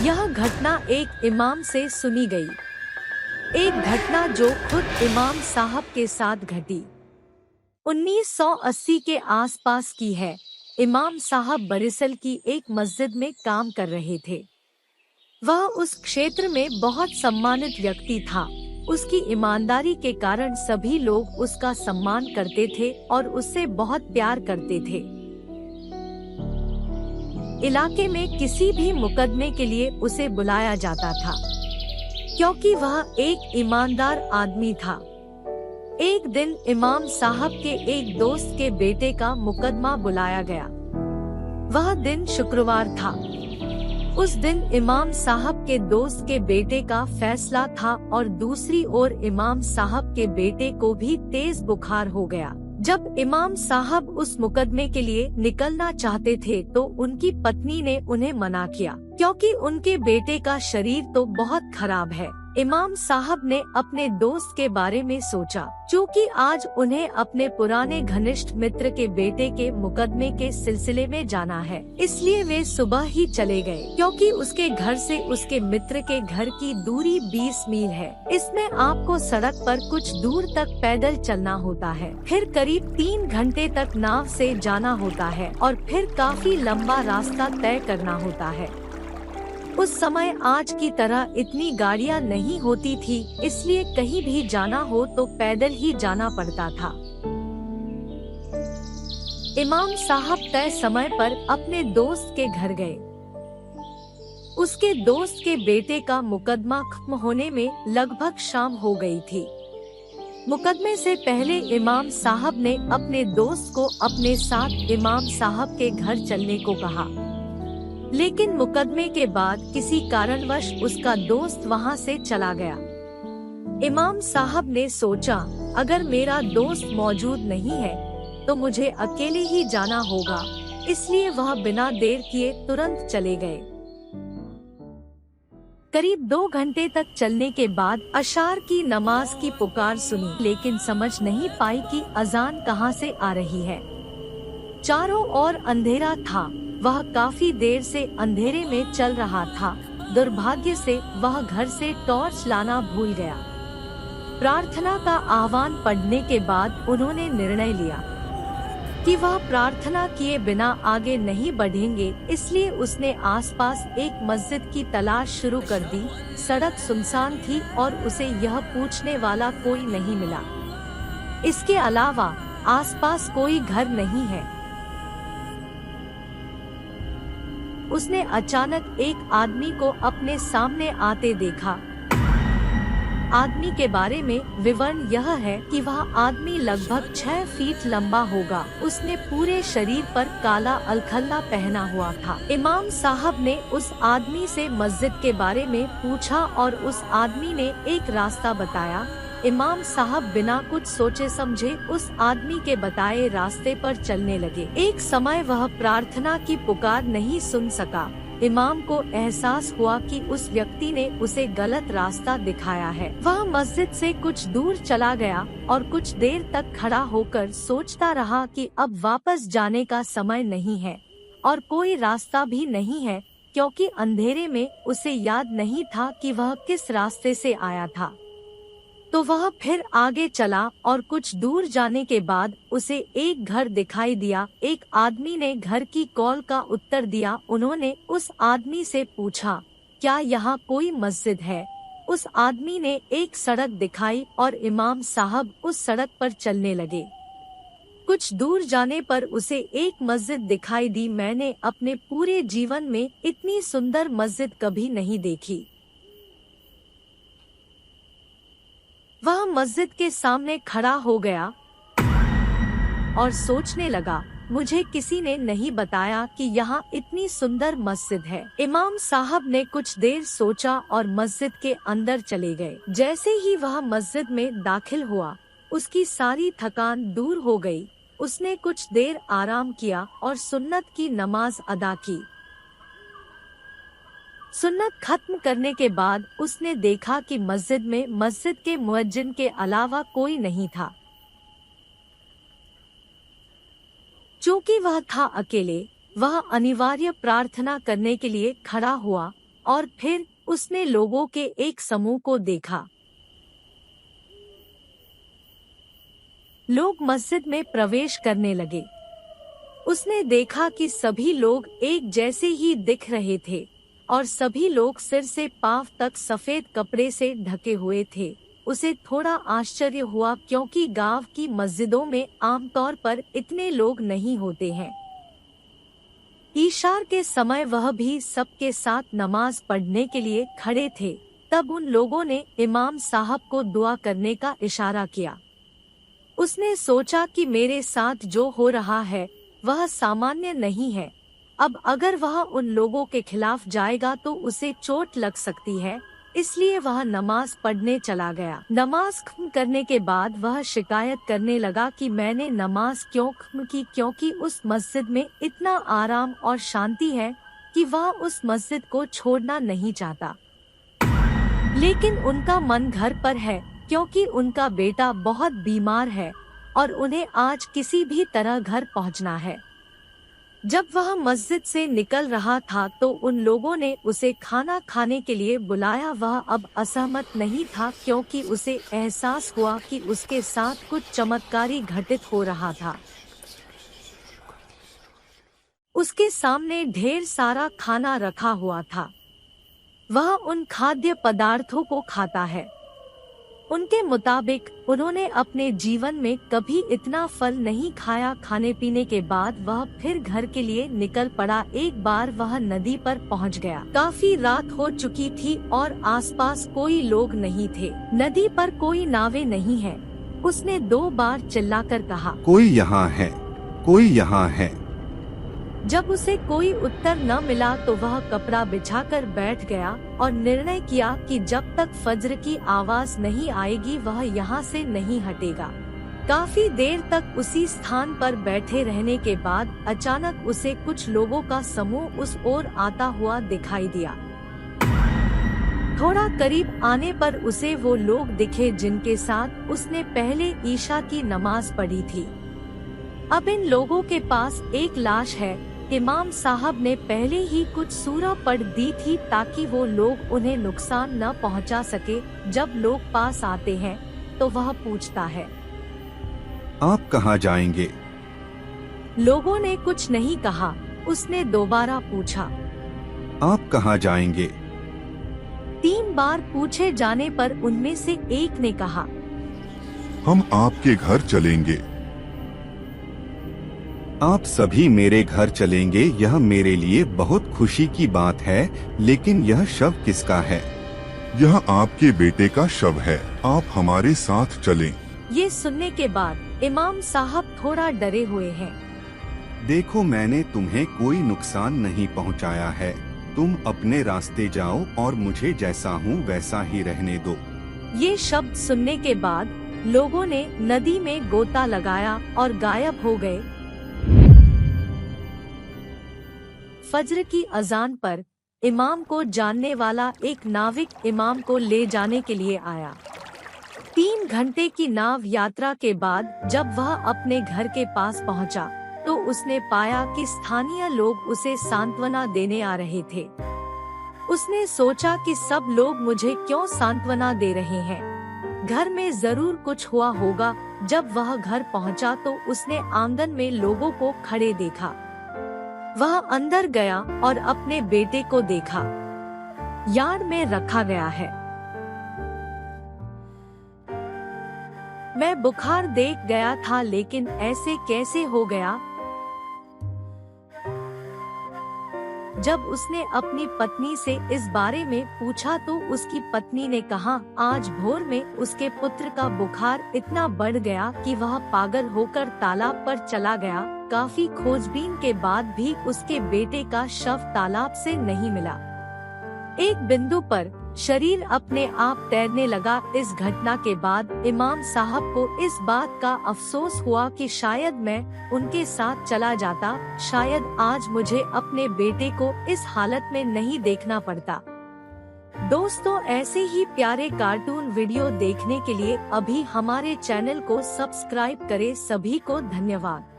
यह घटना एक इमाम से सुनी गई। एक घटना जो खुद इमाम साहब के साथ घटी 1980 के आसपास की है। इमाम साहब बरिसल की एक मस्जिद में काम कर रहे थे। वह उस क्षेत्र में बहुत सम्मानित व्यक्ति था। उसकी ईमानदारी के कारण सभी लोग उसका सम्मान करते थे और उससे बहुत प्यार करते थे। इलाके में किसी भी मुकदमे के लिए उसे बुलाया जाता था, क्योंकि वह एक ईमानदार आदमी था। एक दिन इमाम साहब के एक दोस्त के बेटे का मुकदमा बुलाया गया। वह दिन शुक्रवार था। उस दिन इमाम साहब के दोस्त के बेटे का फैसला था और दूसरी ओर इमाम साहब के बेटे को भी तेज बुखार हो गया। जब इमाम साहब उस मुकदमे के लिए निकलना चाहते थे तो उनकी पत्नी ने उन्हें मना किया, क्योंकि उनके बेटे का शरीर तो बहुत खराब है। इमाम साहब ने अपने दोस्त के बारे में सोचा। चूँकि आज उन्हें अपने पुराने घनिष्ठ मित्र के बेटे के मुकदमे के सिलसिले में जाना है, इसलिए वे सुबह ही चले गए, क्योंकि उसके घर से उसके मित्र के घर की दूरी 20 मील है। इसमें आपको सड़क पर कुछ दूर तक पैदल चलना होता है, फिर करीब 3 घंटे तक नाव से जाना होता है और फिर काफी लंबा रास्ता तय करना होता है। उस समय आज की तरह इतनी गाड़ियां नहीं होती थी, इसलिए कहीं भी जाना हो तो पैदल ही जाना पड़ता था। इमाम साहब तय समय पर अपने दोस्त के घर गए। उसके दोस्त के बेटे का मुकदमा खत्म होने में लगभग शाम हो गई थी। मुकदमे से पहले इमाम साहब ने अपने दोस्त को अपने साथ इमाम साहब के घर चलने को कहा, लेकिन मुकदमे के बाद किसी कारणवश उसका दोस्त वहां से चला गया। इमाम साहब ने सोचा, अगर मेरा दोस्त मौजूद नहीं है तो मुझे अकेले ही जाना होगा, इसलिए वह बिना देर किए तुरंत चले गए। करीब 2 घंटे तक चलने के बाद अशार की नमाज की पुकार सुनी, लेकिन समझ नहीं पाई कि अजान कहां से आ रही है। चारों ओर अंधेरा था। वह काफी देर से अंधेरे में चल रहा था। दुर्भाग्य से वह घर से टॉर्च लाना भूल गया। प्रार्थना का आह्वान पढ़ने के बाद उन्होंने निर्णय लिया कि वह प्रार्थना किए बिना आगे नहीं बढ़ेंगे, इसलिए उसने आसपास एक मस्जिद की तलाश शुरू कर दी। सड़क सुनसान थी और उसे यह पूछने वाला कोई नहीं मिला। इसके अलावा आसपास कोई घर नहीं है। उसने अचानक एक आदमी को अपने सामने आते देखा। आदमी के बारे में विवरण यह है कि वह आदमी लगभग 6 फीट लंबा होगा। उसने पूरे शरीर पर काला अलखल्ला पहना हुआ था। इमाम साहब ने उस आदमी से मस्जिद के बारे में पूछा और उस आदमी ने एक रास्ता बताया। इमाम साहब बिना कुछ सोचे समझे उस आदमी के बताए रास्ते पर चलने लगे। एक समय वह प्रार्थना की पुकार नहीं सुन सका। इमाम को एहसास हुआ कि उस व्यक्ति ने उसे गलत रास्ता दिखाया है। वह मस्जिद से कुछ दूर चला गया और कुछ देर तक खड़ा होकर सोचता रहा कि अब वापस जाने का समय नहीं है और कोई रास्ता भी नहीं है, क्योंकि अंधेरे में उसे याद नहीं था कि वह किस रास्ते से आया था। तो वह फिर आगे चला और कुछ दूर जाने के बाद उसे एक घर दिखाई दिया। एक आदमी ने घर की कॉल का उत्तर दिया। उन्होंने उस आदमी से पूछा, क्या यहाँ कोई मस्जिद है? उस आदमी ने एक सड़क दिखाई और इमाम साहब उस सड़क पर चलने लगे। कुछ दूर जाने पर उसे एक मस्जिद दिखाई दी। मैंने अपने पूरे जीवन में इतनी सुंदर मस्जिद कभी नहीं देखी। वह मस्जिद के सामने खड़ा हो गया और सोचने लगा, मुझे किसी ने नहीं बताया कि यहाँ इतनी सुंदर मस्जिद है। इमाम साहब ने कुछ देर सोचा और मस्जिद के अंदर चले गए। जैसे ही वह मस्जिद में दाखिल हुआ, उसकी सारी थकान दूर हो गई। उसने कुछ देर आराम किया और सुन्नत की नमाज अदा की। सुन्नत खत्म करने के बाद उसने देखा कि मस्जिद में मस्जिद के मुअज्जिन के अलावा कोई नहीं था। चूँकि वह था अकेले, वह अनिवार्य प्रार्थना करने के लिए खड़ा हुआ और फिर उसने लोगों के एक समूह को देखा। लोग मस्जिद में प्रवेश करने लगे। उसने देखा कि सभी लोग एक जैसे ही दिख रहे थे और सभी लोग सिर से पांव तक सफेद कपड़े से ढके हुए थे। उसे थोड़ा आश्चर्य हुआ क्योंकि गांव की मस्जिदों में आमतौर पर इतने लोग नहीं होते हैं। इशार के समय वह भी सबके साथ नमाज पढ़ने के लिए खड़े थे। तब उन लोगों ने इमाम साहब को दुआ करने का इशारा किया। उसने सोचा कि मेरे साथ जो हो रहा है वह सामान्य नहीं है। अब अगर वह उन लोगों के खिलाफ जाएगा तो उसे चोट लग सकती है, इसलिए वह नमाज पढ़ने चला गया। नमाज खत्म करने के बाद वह शिकायत करने लगा कि मैंने नमाज क्यों खत्म की, क्योंकि उस मस्जिद में इतना आराम और शांति है कि वह उस मस्जिद को छोड़ना नहीं चाहता। लेकिन उनका मन घर पर है क्योंकि उनका बेटा बहुत बीमार है और उन्हें आज किसी भी तरह घर पहुंचना है। जब वह मस्जिद से निकल रहा था तो उन लोगों ने उसे खाना खाने के लिए बुलाया। वह अब असहमत नहीं था क्योंकि उसे एहसास हुआ कि उसके साथ कुछ चमत्कारी घटित हो रहा था। उसके सामने ढेर सारा खाना रखा हुआ था। वह उन खाद्य पदार्थों को खाता है। उनके मुताबिक उन्होंने अपने जीवन में कभी इतना फल नहीं खाया। खाने पीने के बाद वह फिर घर के लिए निकल पड़ा। एक बार वह नदी पर पहुंच गया। काफी रात हो चुकी थी और आसपास कोई लोग नहीं थे। नदी पर कोई नावें नहीं है। उसने 2 बार चिल्लाकर कहा, कोई यहाँ है, कोई यहाँ है। जब उसे कोई उत्तर न मिला तो वह कपड़ा बिछाकर बैठ गया और निर्णय किया कि जब तक फज्र की आवाज नहीं आएगी वह यहाँ से नहीं हटेगा। काफी देर तक उसी स्थान पर बैठे रहने के बाद अचानक उसे कुछ लोगों का समूह उस ओर आता हुआ दिखाई दिया। थोड़ा करीब आने पर उसे वो लोग दिखे जिनके साथ उसने पहले ईशा की नमाज पढ़ी थी। अब इन लोगों के पास एक लाश है। इमाम साहब ने पहले ही कुछ सूरह पढ़ दी थी ताकि वो लोग उन्हें नुकसान न पहुंचा सके। जब लोग पास आते हैं तो वह पूछता है, आप कहाँ जाएंगे? लोगों ने कुछ नहीं कहा। उसने दोबारा पूछा, आप कहाँ जाएंगे? 3 बार पूछे जाने पर उनमें से एक ने कहा, हम आपके घर चलेंगे। आप सभी मेरे घर चलेंगे, यह मेरे लिए बहुत खुशी की बात है। लेकिन यह शव किसका है? यह आपके बेटे का शव है। आप हमारे साथ चलें। ये सुनने के बाद इमाम साहब थोड़ा डरे हुए हैं। देखो, मैंने तुम्हें कोई नुकसान नहीं पहुंचाया है। तुम अपने रास्ते जाओ और मुझे जैसा हूँ वैसा ही रहने दो। ये शब्द सुनने के बाद लोगों ने नदी में गोता लगाया और गायब हो गए। फज्र की अजान पर इमाम को जानने वाला एक नाविक इमाम को ले जाने के लिए आया। 3 घंटे की नाव यात्रा के बाद जब वह अपने घर के पास पहुंचा तो उसने पाया कि स्थानीय लोग उसे सांत्वना देने आ रहे थे। उसने सोचा कि सब लोग मुझे क्यों सांत्वना दे रहे हैं, घर में जरूर कुछ हुआ होगा। जब वह घर पहुंचा तो उसने आंगन में लोगों को खड़े देखा। वह अंदर गया और अपने बेटे को देखा। यार्ड में रखा गया है। मैं बुखार देख गया था, लेकिन ऐसे कैसे हो गया? जब उसने अपनी पत्नी से इस बारे में पूछा तो उसकी पत्नी ने कहा, आज भोर में उसके पुत्र का बुखार इतना बढ़ गया कि वह पागल होकर तालाब पर चला गया। काफी खोजबीन के बाद भी उसके बेटे का शव तालाब से नहीं मिला। एक बिंदु पर शरीर अपने आप तैरने लगा। इस घटना के बाद इमाम साहब को इस बात का अफसोस हुआ कि शायद मैं उनके साथ चला जाता। शायद आज मुझे अपने बेटे को इस हालत में नहीं देखना पड़ता। दोस्तों, ऐसे ही प्यारे कार्टून वीडियो देखने के लिए अभी हमारे चैनल को सब्सक्राइब करें। सभी को धन्यवाद।